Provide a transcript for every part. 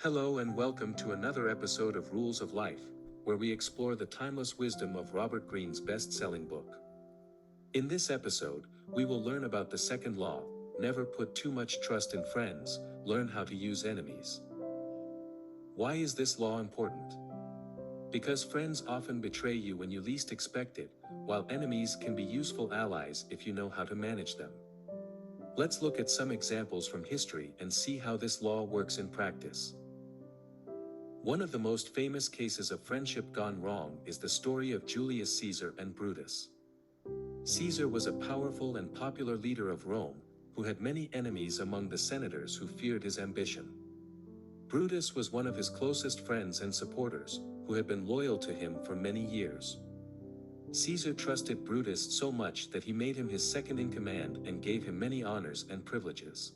Hello and welcome to another episode of Rules of Life, where we explore the timeless wisdom of Robert Greene's best-selling book. In this episode, we will learn about the second law: never put too much trust in friends, learn how to use enemies. Why is this law important? Because friends often betray you when you least expect it, while enemies can be useful allies if you know how to manage them. Let's look at some examples from history and see how this law works in practice. One of the most famous cases of friendship gone wrong is the story of Julius Caesar and Brutus. Caesar was a powerful and popular leader of Rome, who had many enemies among the senators who feared his ambition. Brutus was one of his closest friends and supporters, who had been loyal to him for many years. Caesar trusted Brutus so much that he made him his second in command and gave him many honors and privileges.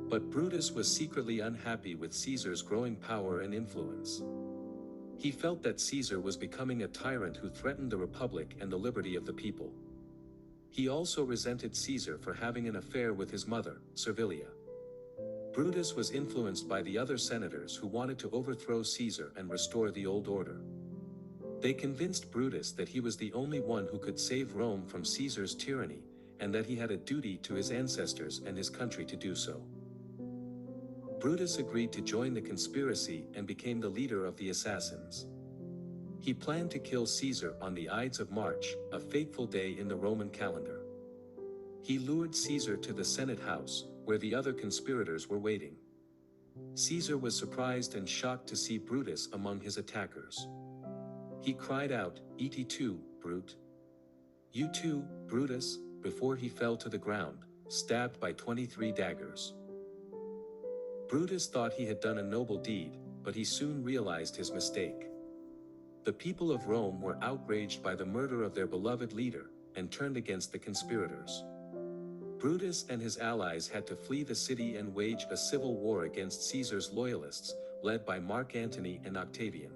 But Brutus was secretly unhappy with Caesar's growing power and influence. He felt that Caesar was becoming a tyrant who threatened the republic and the liberty of the people. He also resented Caesar for having an affair with his mother, Servilia. Brutus was influenced by the other senators who wanted to overthrow Caesar and restore the old order. They convinced Brutus that he was the only one who could save Rome from Caesar's tyranny, and that he had a duty to his ancestors and his country to do so. Brutus agreed to join the conspiracy and became the leader of the assassins. He planned to kill Caesar on the Ides of March, a fateful day in the Roman calendar. He lured Caesar to the Senate house, where the other conspirators were waiting. Caesar was surprised and shocked to see Brutus among his attackers. He cried out, "Et tu, Brute? You too, Brutus," before he fell to the ground, stabbed by 23 daggers. Brutus thought he had done a noble deed, but he soon realized his mistake. The people of Rome were outraged by the murder of their beloved leader, and turned against the conspirators. Brutus and his allies had to flee the city and wage a civil war against Caesar's loyalists, led by Mark Antony and Octavian.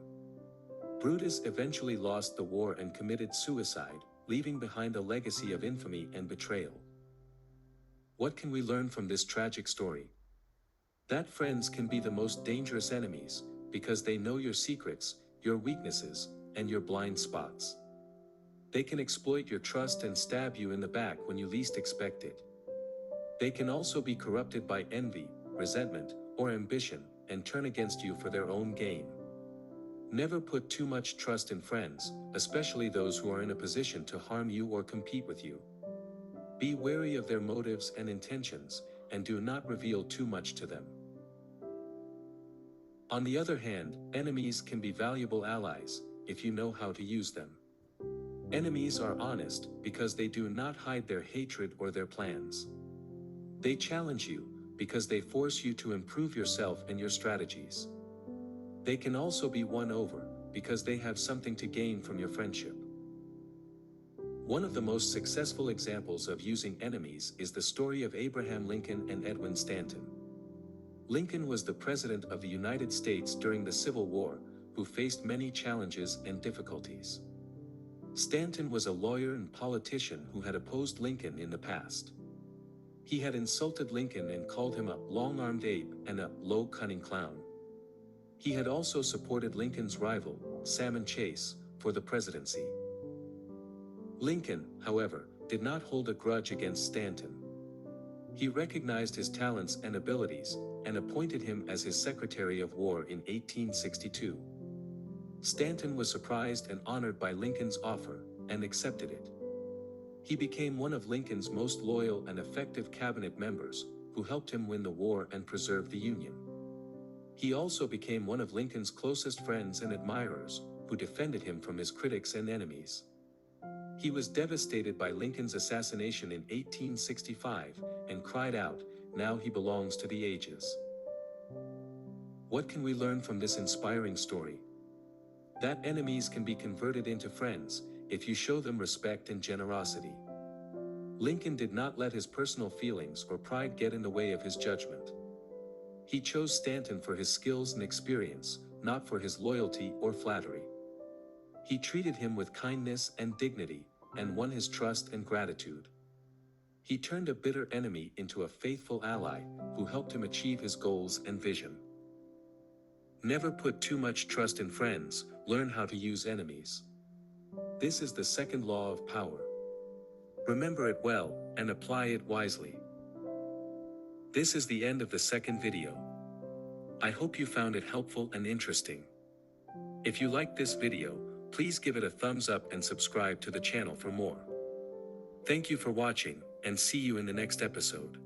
Brutus eventually lost the war and committed suicide, leaving behind a legacy of infamy and betrayal. What can we learn from this tragic story? That friends can be the most dangerous enemies, because they know your secrets, your weaknesses, and your blind spots. They can exploit your trust and stab you in the back when you least expect it. They can also be corrupted by envy, resentment, or ambition, and turn against you for their own gain. Never put too much trust in friends, especially those who are in a position to harm you or compete with you. Be wary of their motives and intentions, and do not reveal too much to them. On the other hand, enemies can be valuable allies, if you know how to use them. Enemies are honest, because they do not hide their hatred or their plans. They challenge you, because they force you to improve yourself and your strategies. They can also be won over, because they have something to gain from your friendship. One of the most successful examples of using enemies is the story of Abraham Lincoln and Edwin Stanton. Lincoln was the President of the United States during the Civil War, who faced many challenges and difficulties. Stanton was a lawyer and politician who had opposed Lincoln in the past. He had insulted Lincoln and called him a long-armed ape and a low cunning clown. He had also supported Lincoln's rival, Salmon Chase, for the presidency. Lincoln, however, did not hold a grudge against Stanton. He recognized his talents and abilities, and appointed him as his Secretary of War in 1862. Stanton was surprised and honored by Lincoln's offer, and accepted it. He became one of Lincoln's most loyal and effective cabinet members, who helped him win the war and preserve the Union. He also became one of Lincoln's closest friends and admirers, who defended him from his critics and enemies. He was devastated by Lincoln's assassination in 1865, and cried out, "Now he belongs to the ages." What can we learn from this inspiring story? That enemies can be converted into friends, if you show them respect and generosity. Lincoln did not let his personal feelings or pride get in the way of his judgment. He chose Stanton for his skills and experience, not for his loyalty or flattery. He treated him with kindness and dignity, and won his trust and gratitude. He turned a bitter enemy into a faithful ally, who helped him achieve his goals and vision. Never put too much trust in friends, learn how to use enemies. This is the second law of power. Remember it well, and apply it wisely. This is the end of the second video. I hope you found it helpful and interesting. If you liked this video, please give it a thumbs up and subscribe to the channel for more. Thank you for watching, and see you in the next episode.